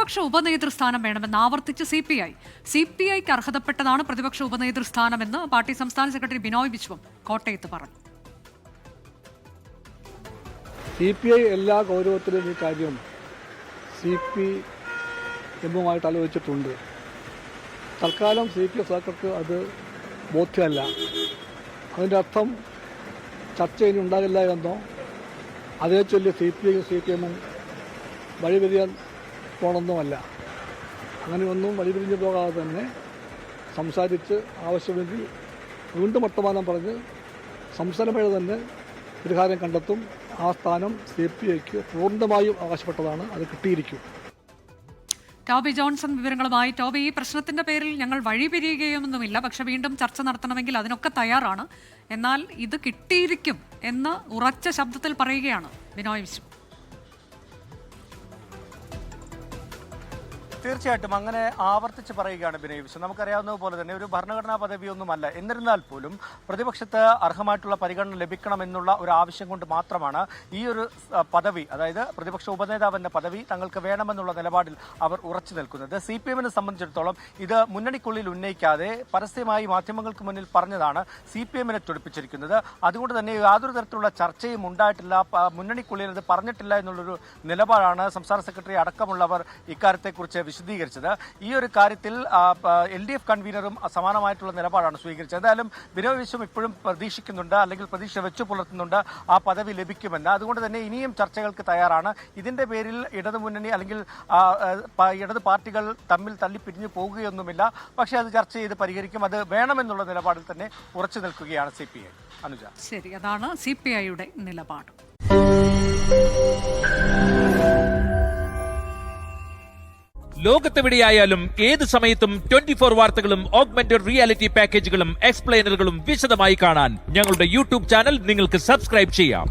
പ്രതിപക്ഷ ഉപനേതൃസ്ഥാനം വേണമെന്ന് ആവർത്തിച്ച് CPIക്ക് അർഹതപ്പെട്ടതാണ് പ്രതിപക്ഷ ഉപനേതൃസ്ഥാനമെന്ന് പാർട്ടി സംസ്ഥാന സെക്രട്ടറി ബിനോയ് വിശ്വം കോട്ടയത്ത് പറഞ്ഞു. CPI എല്ലാ ഗൗരവത്തിലും ഈ കാര്യം CPMുമായിട്ട് ആലോചിച്ചിട്ടുണ്ട്. തൽക്കാലം CPF അത് ബോധ്യമല്ല. അതിൻ്റെ അർത്ഥം ചർച്ച ഇനി ഉണ്ടാകില്ല എന്നോ അതേ ചൊല്ലി CPIയും CPMും വഴിപിരിയാൻ പോകണമെന്നുമല്ല. അങ്ങനെയൊന്നും വഴിപിരിഞ്ഞു പോകാതെ തന്നെ സംസാരിച്ച് ആവശ്യമെങ്കിൽ വീണ്ടും വർത്തമാനം പറഞ്ഞ് സംസ്ഥാനമേഖല തന്നെ പരിഹാരം കണ്ടെത്തും. ആ സ്ഥാനം CPIക്ക് പൂർണ്ണമായും അവകാശപ്പെട്ടതാണ്. അത് കിട്ടിയിരിക്കും. ടോബി ജോൺസൺ വിവരങ്ങളുമായി. ടോബി, ഈ പ്രശ്നത്തിന്റെ പേരിൽ ഞങ്ങൾ വഴിപിരിയുകയൊന്നുമില്ല, പക്ഷെ വീണ്ടും ചർച്ച നടത്തണമെങ്കിൽ അതിനൊക്കെ തയ്യാറാണ്. എന്നാൽ ഇത് കിട്ടിയിരിക്കും എന്ന് ഉറച്ച ശബ്ദത്തിൽ പറയുകയാണ് ബിനോയ് വിശ്വം. തീർച്ചയായിട്ടും അങ്ങനെ ആവർത്തിച്ച് പറയുകയാണ് ബിനോയ് വിശ്വം. നമുക്കറിയാവുന്നതുപോലെ തന്നെ ഒരു ഭരണഘടനാ പദവിയൊന്നുമല്ല. എന്നിരുന്നാൽ പോലും പ്രതിപക്ഷത്ത് അർഹമായിട്ടുള്ള പരിഗണന ലഭിക്കണമെന്നുള്ള ഒരു ആവശ്യം കൊണ്ട് മാത്രമാണ് ഈ ഒരു പദവി, അതായത് പ്രതിപക്ഷ ഉപനേതാവിന്റെ പദവി തങ്ങൾക്ക് വേണമെന്നുള്ള നിലപാടിൽ അവർ ഉറച്ചു നിൽക്കുന്നത്. CPMനെ സംബന്ധിച്ചിടത്തോളം ഇത് മുന്നണിക്കുള്ളിൽ ഉന്നയിക്കാതെ പരസ്യമായി മാധ്യമങ്ങൾക്ക് മുന്നിൽ പറഞ്ഞതാണ് CPMനെ തുടിപ്പിച്ചിരിക്കുന്നത്. അതുകൊണ്ട് തന്നെ യാതൊരു തരത്തിലുള്ള ചർച്ചയും ഉണ്ടായിട്ടില്ല, മുന്നണിക്കുള്ളിൽ ഇത് പറഞ്ഞിട്ടില്ല എന്നുള്ളൊരു നിലപാടാണ് സംസ്ഥാന സെക്രട്ടറി അടക്കമുള്ളവർ ഇക്കാര്യത്തെക്കുറിച്ച് വിശദീകരിച്ചത്. ഈ ഒരു കാര്യത്തിൽ LDF കൺവീനറും സമാനമായിട്ടുള്ള നിലപാടാണ് സ്വീകരിച്ചത്. എന്തായാലും ബിനോയ് വിശ്വം ഇപ്പോഴും പ്രതീക്ഷിക്കുന്നുണ്ട്, അല്ലെങ്കിൽ പ്രതീക്ഷ വെച്ചു പുലർത്തുന്നുണ്ട് ആ പദവി ലഭിക്കുമെന്ന്. അതുകൊണ്ട് തന്നെ ഇനിയും ചർച്ചകൾക്ക് തയ്യാറാണ്. ഇതിന്റെ പേരിൽ ഇടതുമുന്നണി അല്ലെങ്കിൽ ഇടത് പാർട്ടികൾ തമ്മിൽ തല്ലിപ്പിരിഞ്ഞു പോകുകയൊന്നുമില്ല. പക്ഷേ അത് ചർച്ച ചെയ്ത് പരിഹരിക്കും. അത് വേണമെന്നുള്ള നിലപാടിൽ തന്നെ ഉറച്ചു നിൽക്കുകയാണ് CPI. അനുജ, ശരി, അതാണ് CPIയുടെ നിലപാട്. ലോകത്തെവിടെയായാലും ഏത് സമയത്തും 24 വാർത്തകളും ഓഗ്മെന്റഡ് റിയാലിറ്റി പാക്കേജുകളും എക്സ്പ്ലെയിനറുകളും വിശദമായി കാണാൻ ഞങ്ങളുടെ YouTube ചാനൽ നിങ്ങൾക്ക് സബ്സ്ക്രൈബ് ചെയ്യാം.